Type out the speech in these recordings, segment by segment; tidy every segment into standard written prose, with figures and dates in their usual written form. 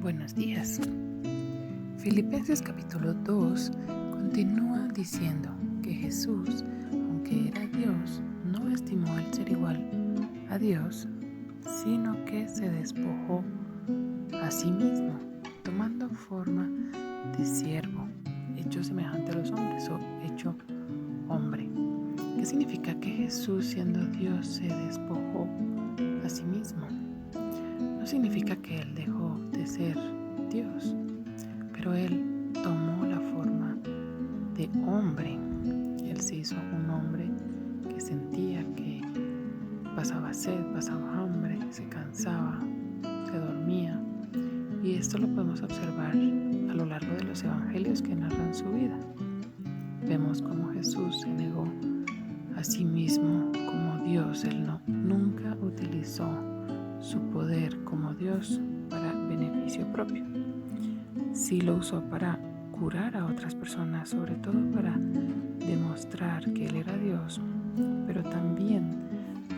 Buenos días. Filipenses capítulo 2 continúa diciendo que Jesús, aunque era Dios, no estimó el ser igual a Dios, sino que se despojó a sí mismo, tomando forma de siervo, hecho semejante a los hombres o hecho hombre. ¿Qué significa que Jesús, siendo Dios, se despojó a sí mismo? No significa que Él dejó de ser Dios, pero Él tomó la forma de hombre. Él se hizo un hombre que sentía que pasaba sed, pasaba hambre, se cansaba, se dormía. Y esto lo podemos observar a lo largo de los evangelios que narran su vida. Vemos cómo Jesús se negó a sí mismo como Dios. Él nunca utilizó su poder como Dios para beneficio propio. Sí lo usó para curar a otras personas, sobre todo para demostrar que Él era Dios, pero también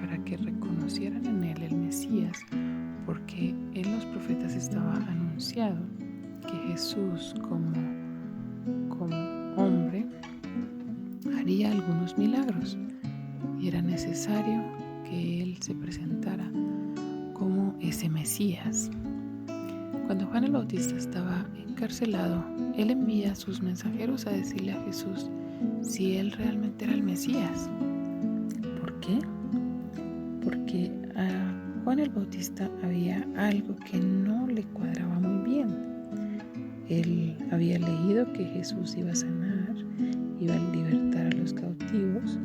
para que reconocieran en Él el Mesías, porque en los profetas estaba anunciado que Jesús como hombre haría algunos milagros y era necesario que Él se presentara como ese Mesías. Cuando Juan el Bautista estaba encarcelado, él envía a sus mensajeros a decirle a Jesús si él realmente era el Mesías. ¿Por qué? Porque a Juan el Bautista había algo que no le cuadraba muy bien. Él había leído que Jesús iba a sanar, iba a libertar a los cautivos,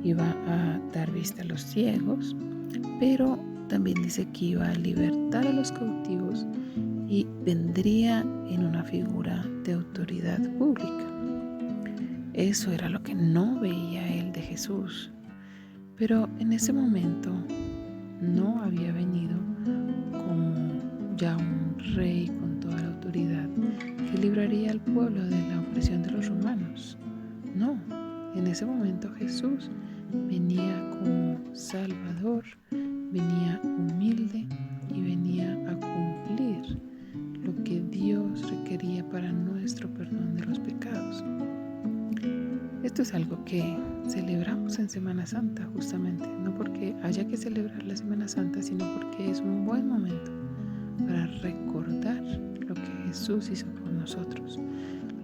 iba a dar vista a los ciegos, pero también dice que iba a libertar a los cautivos y vendría en una figura de autoridad pública. Eso era lo que no veía él de Jesús. Pero en ese momento no había venido como ya un rey con toda la autoridad que libraría al pueblo de la opresión de los romanos. No, en ese momento Jesús venía como Salvador, venía humilde y venía a cumplir lo que Dios requería para nuestro perdón de los pecados. Esto es algo que celebramos en Semana Santa, justamente, no porque haya que celebrar la Semana Santa, sino porque es un buen momento para recordar lo que Jesús hizo por nosotros,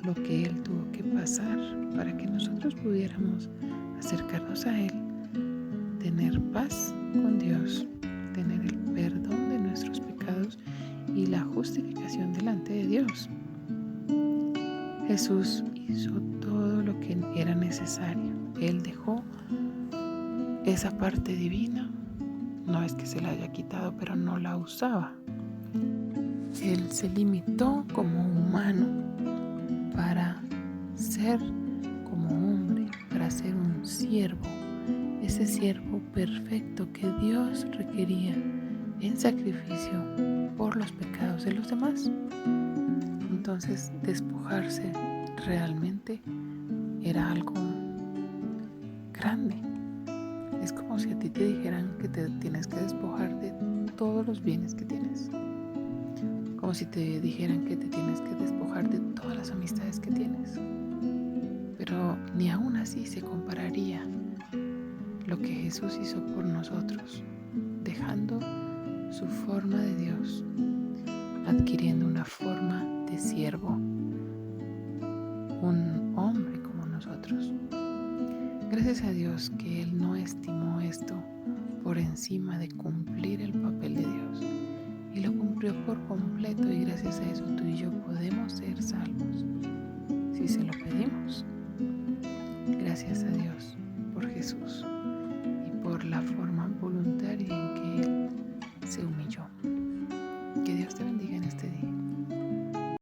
lo que Él tuvo que pasar para que nosotros pudiéramos acercarnos a Él, tener paz con Dios, tener el perdón de nuestros pecados y la justificación delante de Dios. Jesús hizo todo lo que era necesario. Él dejó esa parte divina, no es que se la haya quitado, pero no la usaba. Él se limitó como humano para ser como hombre, para ser un siervo, ese siervo perfecto que Dios requería en sacrificio por los pecados de los demás. Entonces, despojarse realmente era algo grande. Es como si a ti te dijeran que te tienes que despojar de todos los bienes que tienes. Como si te dijeran que te tienes que despojar de todas las amistades que tienes. Pero ni aún así se compararía lo que Jesús hizo por nosotros, dejando su forma de Dios, adquiriendo una forma de siervo, un hombre como nosotros. Gracias a Dios que Él no estimó esto por encima de cumplir el papel de Dios y lo cumplió por completo, y gracias a eso tú y yo podemos ser salvos si se lo pedimos. Gracias a Dios por Jesús y por la forma